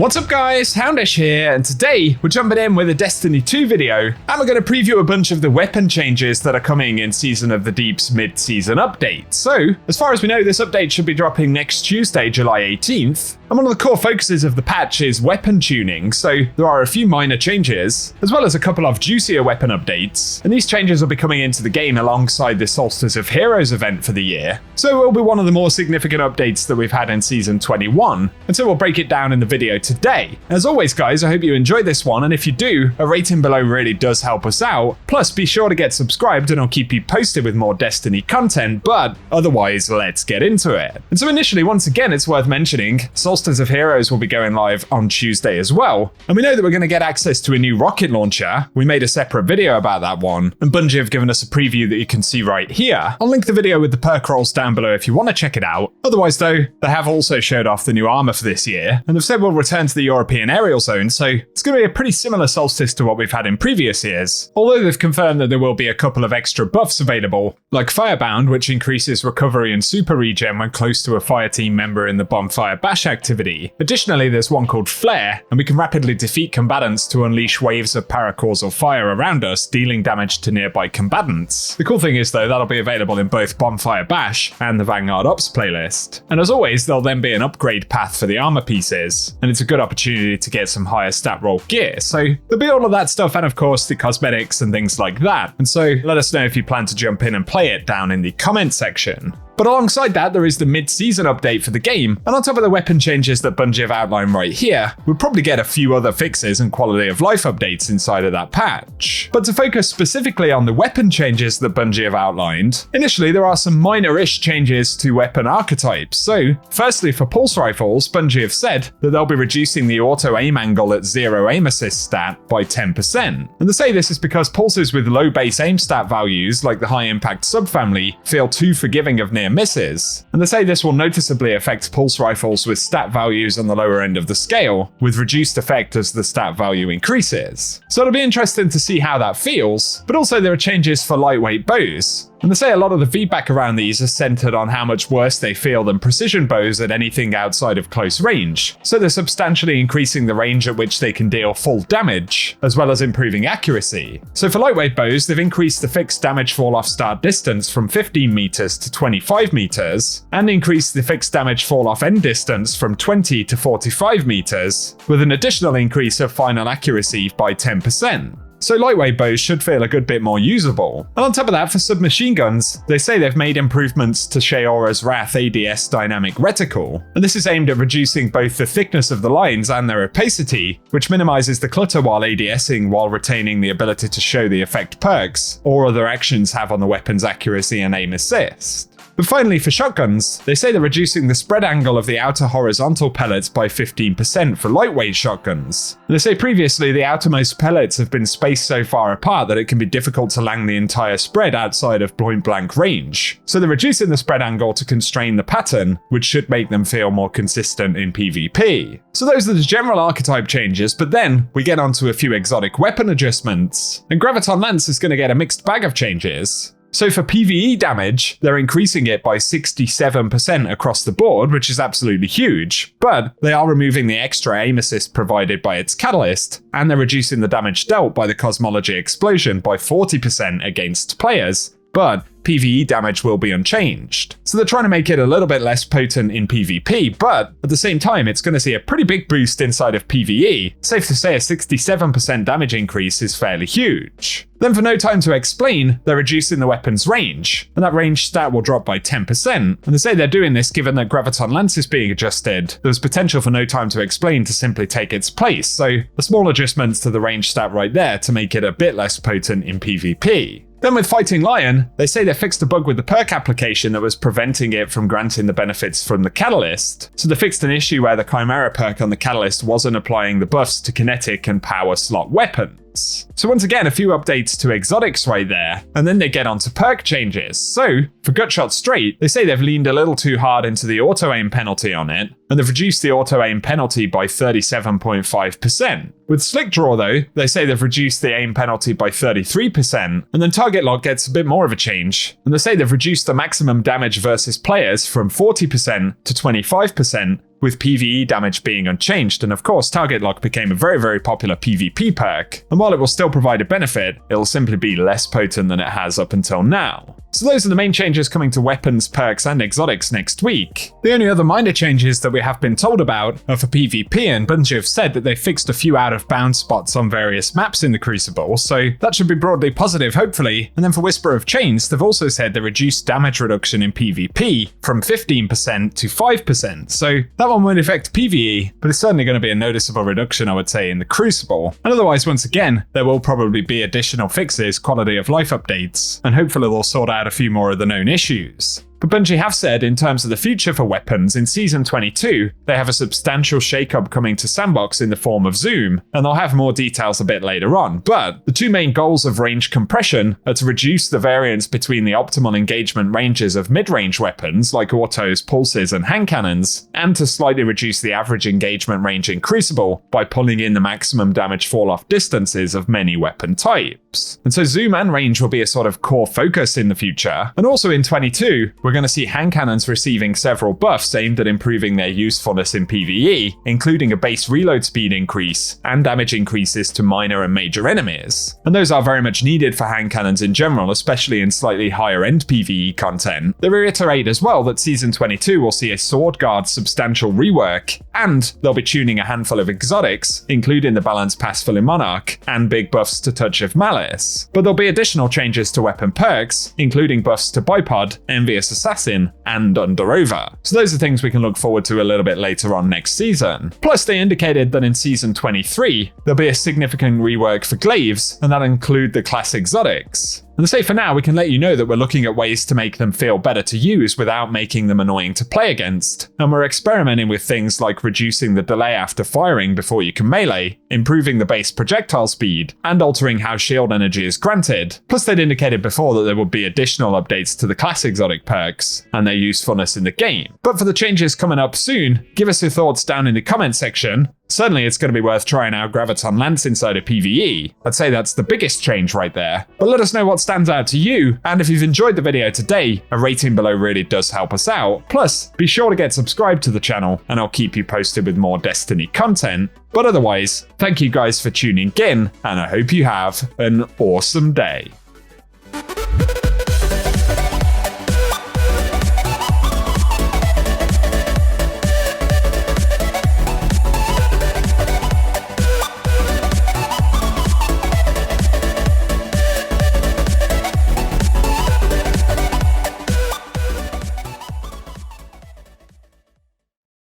What's up guys, Houndish here, and today we're jumping in with a Destiny 2 video, and we're going to preview a bunch of the weapon changes that are coming in Season of the Deep's mid-season update. So, as far as we know, this update should be dropping next Tuesday, July 18th, and one of the core focuses of the patch is weapon tuning, so there are a few minor changes, as well as a couple of juicier weapon updates, and these changes will be coming into the game alongside the Solstice of Heroes event for the year, so it will be one of the more significant updates that we've had in Season 21, and so we'll break it down in the video today. As always guys, I hope you enjoyed this one, and if you do, a rating below really does help us out, plus be sure to get subscribed and I'll keep you posted with more Destiny content, but otherwise let's get into it. And so initially, once again, it's worth mentioning, Solstice of Heroes will be going live on Tuesday as well, and we know that we're going to get access to a new rocket launcher. We made a separate video about that one, and Bungie have given us a preview that you can see right here. I'll link the video with the perk rolls down below if you want to check it out. Otherwise though, they have also showed off the new armor for this year, and they've said we'll return to the European aerial zone, so it's going to be a pretty similar Solstice to what we've had in previous years, although they've confirmed that there will be a couple of extra buffs available, like Firebound, which increases recovery and super regen when close to a fire team member in the bonfire bash activity. Additionally, there's one called Flare, and we can rapidly defeat combatants to unleash waves of paracausal fire around us, dealing damage to nearby combatants. The cool thing is though, that'll be available in both Bonfire Bash and the Vanguard Ops playlist. And as always, there'll then be an upgrade path for the armor pieces, and it's a good opportunity to get some higher stat roll gear. So there'll be all of that stuff, and of course the cosmetics and things like that. And so let us know if you plan to jump in and play it down in the comment section. But alongside that, there is the mid-season update for the game, and on top of the weapon changes that Bungie have outlined right here, we'll probably get a few other fixes and quality of life updates inside of that patch. But to focus specifically on the weapon changes that Bungie have outlined, initially there are some minor-ish changes to weapon archetypes. So, firstly for pulse rifles, Bungie have said that they'll be reducing the auto-aim angle at 0 aim assist stat by 10%. And they say this is because pulses with low base aim stat values, like the high-impact subfamily, feel too forgiving of near misses, and they say this will noticeably affect pulse rifles with stat values on the lower end of the scale, with reduced effect as the stat value increases. So it'll be interesting to see how that feels, but also there are changes for lightweight bows. And they say a lot of the feedback around these is centered on how much worse they feel than precision bows at anything outside of close range. So they're substantially increasing the range at which they can deal full damage, as well as improving accuracy. So for lightweight bows, they've increased the fixed damage fall off start distance from 15 meters to 25 meters, and increased the fixed damage fall off end distance from 20 to 45 meters, with an additional increase of final accuracy by 10%. So lightweight bows should feel a good bit more usable. And on top of that, for submachine guns, they say they've made improvements to Sheora's Wrath ADS dynamic reticle, and this is aimed at reducing both the thickness of the lines and their opacity, which minimizes the clutter while ADSing while retaining the ability to show the effect perks or other actions have on the weapon's accuracy and aim assist. But finally, for shotguns, they say they're reducing the spread angle of the outer horizontal pellets by 15% for lightweight shotguns. And they say previously the outermost pellets have been spaced so far apart that it can be difficult to lang the entire spread outside of point blank range. So they're reducing the spread angle to constrain the pattern, which should make them feel more consistent in PvP. So those are the general archetype changes, but then we get onto a few exotic weapon adjustments. And Graviton Lance is going to get a mixed bag of changes. So for PvE damage, they're increasing it by 67% across the board, which is absolutely huge, but they are removing the extra aim assist provided by its catalyst, and they're reducing the damage dealt by the Cosmology Explosion by 40% against players, but PvE damage will be unchanged. So they're trying to make it a little bit less potent in PvP, but at the same time, it's going to see a pretty big boost inside of PvE. Safe to say a 67% damage increase is fairly huge. Then for No Time to Explain, they're reducing the weapon's range, and that range stat will drop by 10%. And they say they're doing this given that Graviton Lance is being adjusted. There's potential for No Time to Explain to simply take its place, so a small adjustments to the range stat right there to make it a bit less potent in PvP. Then with Fighting Lion, they say they fixed a bug with the perk application that was preventing it from granting the benefits from the catalyst. So they fixed an issue where the Chimera perk on the catalyst wasn't applying the buffs to kinetic and power slot weapons. So once again, a few updates to exotics right there, and then they get onto perk changes. So for Gutshot Straight, they say they've leaned a little too hard into the auto-aim penalty on it, and they've reduced the auto-aim penalty by 37.5%. With Slick Draw though, they say they've reduced the aim penalty by 33%, and then Target Lock gets a bit more of a change, and they say they've reduced the maximum damage versus players from 40% to 25%, with PvE damage being unchanged, and of course target lock became a very popular PvP perk, and while it will still provide a benefit, it'll simply be less potent than it has up until now. So those are the main changes coming to weapons, perks, and exotics next week. The only other minor changes that we have been told about are for PvP, and Bungie have said that they fixed a few out of bounds spots on various maps in the Crucible, so that should be broadly positive hopefully. And then for Whisper of Chains, they've also said they reduced damage reduction in PvP from 15% to 5%, so that one won't affect PvE, but it's certainly going to be a noticeable reduction, I would say, in the Crucible. And otherwise, once again, there will probably be additional fixes, quality of life updates, and hopefully they'll sort out a few more of the known issues. But Bungie have said, in terms of the future for weapons, in Season 22, they have a substantial shakeup coming to Sandbox in the form of Zoom, and they'll have more details a bit later on. But the two main goals of range compression are to reduce the variance between the optimal engagement ranges of mid-range weapons, like autos, pulses, and hand cannons, and to slightly reduce the average engagement range in Crucible by pulling in the maximum damage fall-off distances of many weapon types. And so Zoom and range will be a sort of core focus in the future. And also in 22, we're going to see hand cannons receiving several buffs aimed at improving their usefulness in PvE, including a base reload speed increase and damage increases to minor and major enemies. And those are very much needed for hand cannons in general, especially in slightly higher end PvE content. They reiterate as well that Season 22 will see a Sword Guard substantial rework, and they'll be tuning a handful of exotics, including the Balance Pass for Monarch, and big buffs to Touch of Malice. But there'll be additional changes to weapon perks, including buffs to Bipod, Envious Assassin, and Under Over. So those are things we can look forward to a little bit later on next season. Plus, they indicated that in Season 23, there'll be a significant rework for glaives, and that'll include the class exotics. And say for now, we can let you know that we're looking at ways to make them feel better to use without making them annoying to play against. And we're experimenting with things like reducing the delay after firing before you can melee, improving the base projectile speed, and altering how shield energy is granted. Plus, they'd indicated before that there would be additional updates to the class exotic perks and their usefulness in the game. But for the changes coming up soon, give us your thoughts down in the comment section. Certainly it's going to be worth trying out Graviton Lance inside of PvE. I'd say that's the biggest change right there. But let us know what stands out to you, and if you've enjoyed the video today, a rating below really does help us out. Plus, be sure to get subscribed to the channel, and I'll keep you posted with more Destiny content. But otherwise, thank you guys for tuning in, and I hope you have an awesome day.